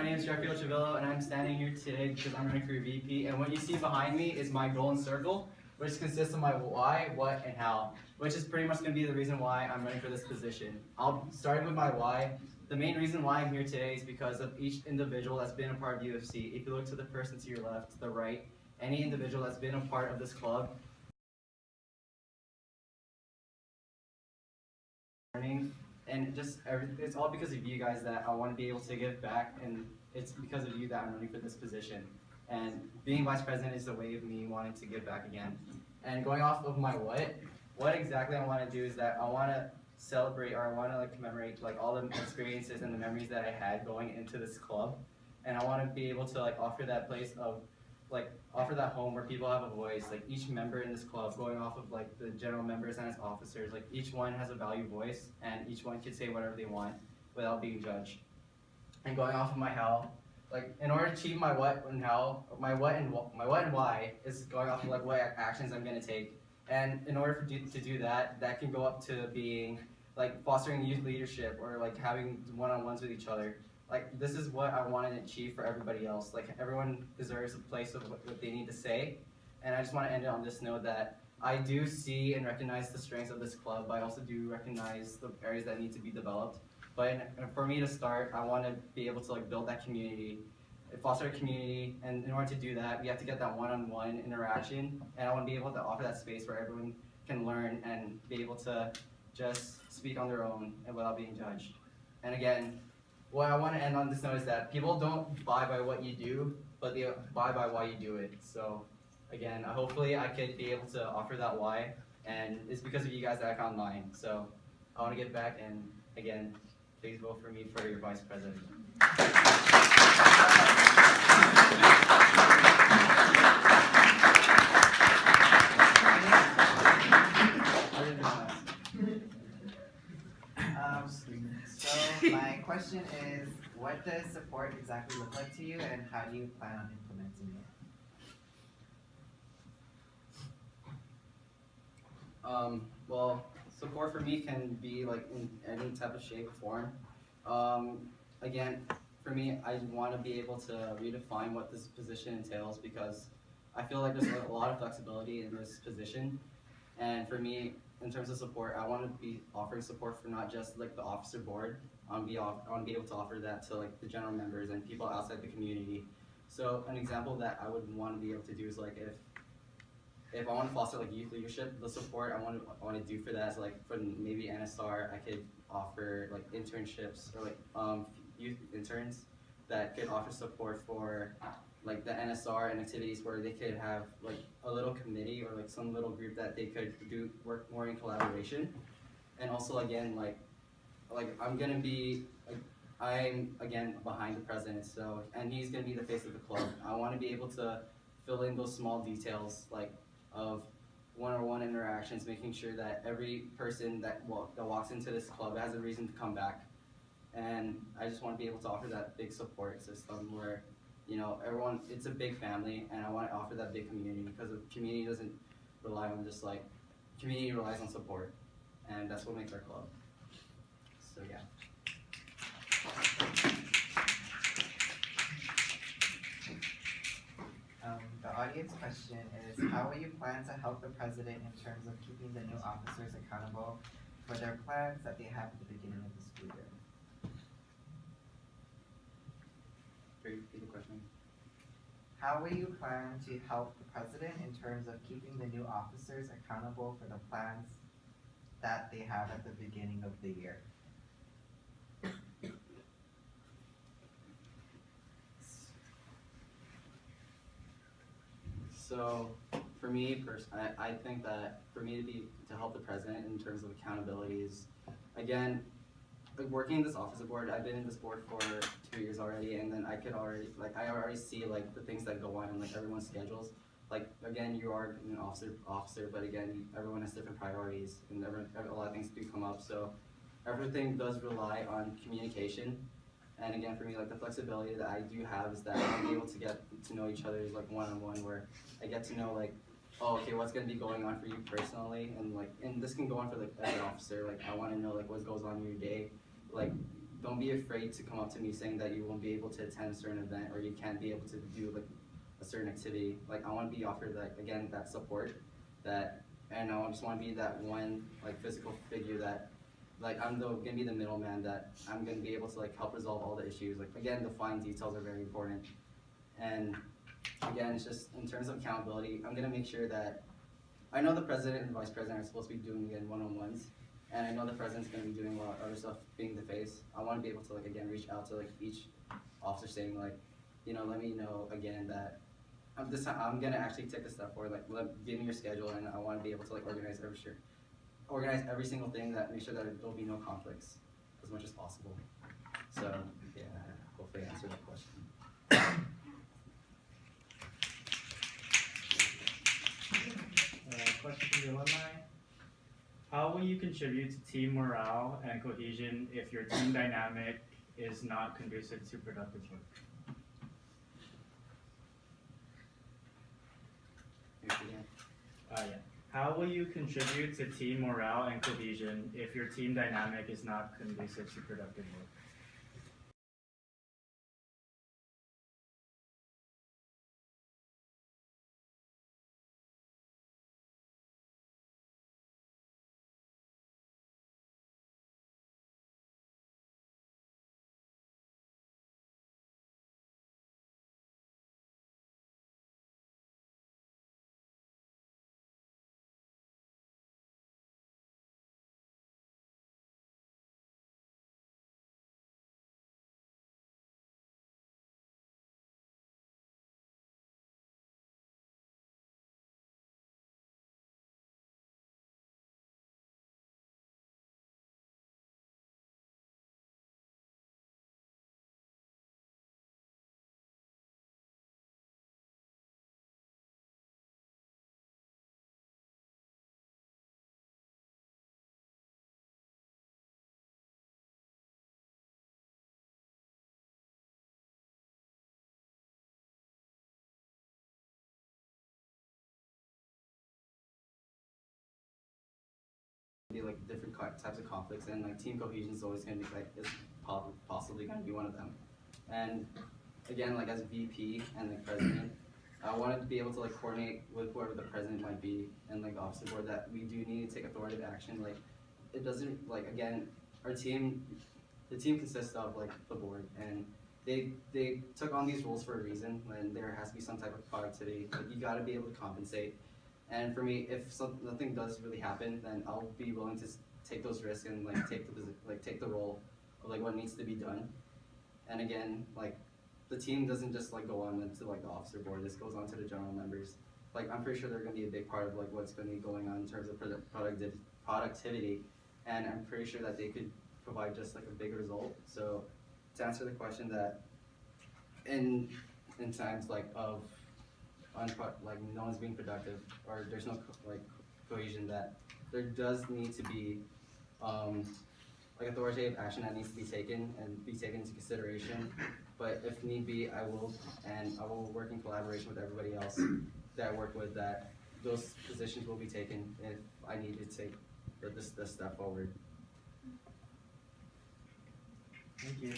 my name is Jeffrey Chavillo, and I'm standing here today because I'm running for VP. And what you see behind me is my golden circle, which consists of my why, what, and how, which is pretty much going to be the reason why I'm running for this position. I'll start with my why. The main reason why I'm here today is because of each individual that's been a part of UFC. If you look to the person to your left, to the right, any individual that's been a part of this club, and just it's all because of you guys that I want to be able to give back, and it's because of you that I'm running for this position. And being vice president is the way of me wanting to give back again. And going off of my what exactly I want to do is that I want to celebrate, or I want to commemorate all the experiences and the memories that I had going into this club, and I want to be able to offer that place of offer that home where people have a voice. Each member in this club, going off of the general members and its officers, each one has a value voice, and each one can say whatever they want without being judged. And going off of my how, in order to achieve my what and how, my what and why is going off of what actions I'm gonna take. And in order to do that, that can go up to being fostering youth leadership, or having one-on-ones with each other. This is what I want to achieve for everybody else. Everyone deserves a place of what they need to say. And I just want to end it on this note that I do see and recognize the strengths of this club, but I also do recognize the areas that need to be developed. But for me to start, I want to be able to build that community, foster a community, and in order to do that, we have to get that one-on-one interaction, and I want to be able to offer that space where everyone can learn and be able to just speak on their own and without being judged. And again, what I want to end on this note is that people don't buy by what you do, but they buy by why you do it. So again, hopefully I could be able to offer that why, and it's because of you guys that I found mine. So I want to get back, and again, please vote for me for your vice president. So my question is, what does support exactly look like to you, and how do you plan on implementing it? Well, support for me can be in any type of shape or form. Again, for me, I want to be able to redefine what this position entails, because I feel like there's a lot of flexibility in this position. And for me, in terms of support, I want to be offering support for not just the officer board. I want to be able to offer that to the general members and people outside the community. So an example that I would want to be able to do is if I want to foster youth leadership, the support I want to do for that is for maybe NSR, I could offer internships, or youth interns that could offer support for the NSR and activities where they could have a little committee, or some little group that they could work more in collaboration. And also again, I'm gonna be I'm again behind the president, so, and he's gonna be the face of the club. I want to be able to fill in those small details of one-on-one interactions, making sure that every person that walks into this club has a reason to come back. And I just want to be able to offer that big support system where, everyone, it's a big family, and I want to offer that big community, because the community doesn't rely on just community relies on support, and that's what makes our club. So yeah. The audience question is, how will you plan to help the president in terms of keeping the new officers accountable for their plans that they have at the beginning of the school year? Repeat the question. How will you plan to help the president in terms of keeping the new officers accountable for the plans that they have at the beginning of the year? So for me personally, I think that for me to help the president in terms of accountability is, again, working in this officer board. I've been in this board for 2 years already, and then I could already I already see the things that go on in everyone's schedules. Again, you are an officer, but again, everyone has different priorities, and a lot of things do come up. So everything does rely on communication. And again, for me, the flexibility that I do have is that I'm able to get to know each other's one-on-one, where I get to know oh, okay, what's gonna be going on for you personally, and and this can go on for every officer. I want to know what goes on in your day, don't be afraid to come up to me saying that you won't be able to attend a certain event or you can't be able to do like a certain activity. Like I want to be offered like again that support, that, and I just want to be that one like physical figure that like gonna be the middleman, that I'm gonna be able to like help resolve all the issues. Like again, the fine details are very important, and again, it's just in terms of accountability, I'm gonna make sure that I know the president and vice president are supposed to be doing again one-on-ones, and I know the president's gonna be doing a lot of other stuff, being the face. I want to be able to like again reach out to like each officer, saying like, you know, let me know again that this time I'm gonna actually take a step forward. Like, give me your schedule, and I want to be able to like organize every single thing, that make sure that there'll be no conflicts as much as possible. So yeah, hopefully I answered that question. Question from the alumni. How will you contribute to team morale and cohesion if your team dynamic is not conducive to productive work? Yeah. How will you contribute to team morale and cohesion if your team dynamic is not conducive to productive work? Be like different types of conflicts, and like team cohesion is always going to be like is possibly going to be one of them. And again, like as VP and like president, I wanted to be able to like coordinate with whoever the president might be and like officer board, that we do need to take authoritative action. Like it doesn't, like again, our team, the team consists of like the board, and they took on these roles for a reason, and there has to be some type of productivity. Like you got to be able to compensate. And for me, if nothing does really happen, then I'll be willing to take those risks and like take the role of like what needs to be done. And again, like the team doesn't just like go on to like the officer board. This goes on to the general members. Like I'm pretty sure they're going to be a big part of like what's going to be going on in terms of productivity. And I'm pretty sure that they could provide just like a big result. So to answer the question, that in times like of like no one's being productive or there's no cohesion, that there does need to be like authoritative action that needs to be taken into consideration. But if need be, I will work in collaboration with everybody else that I work with, that those positions will be taken if I need to take this step forward. Thank you.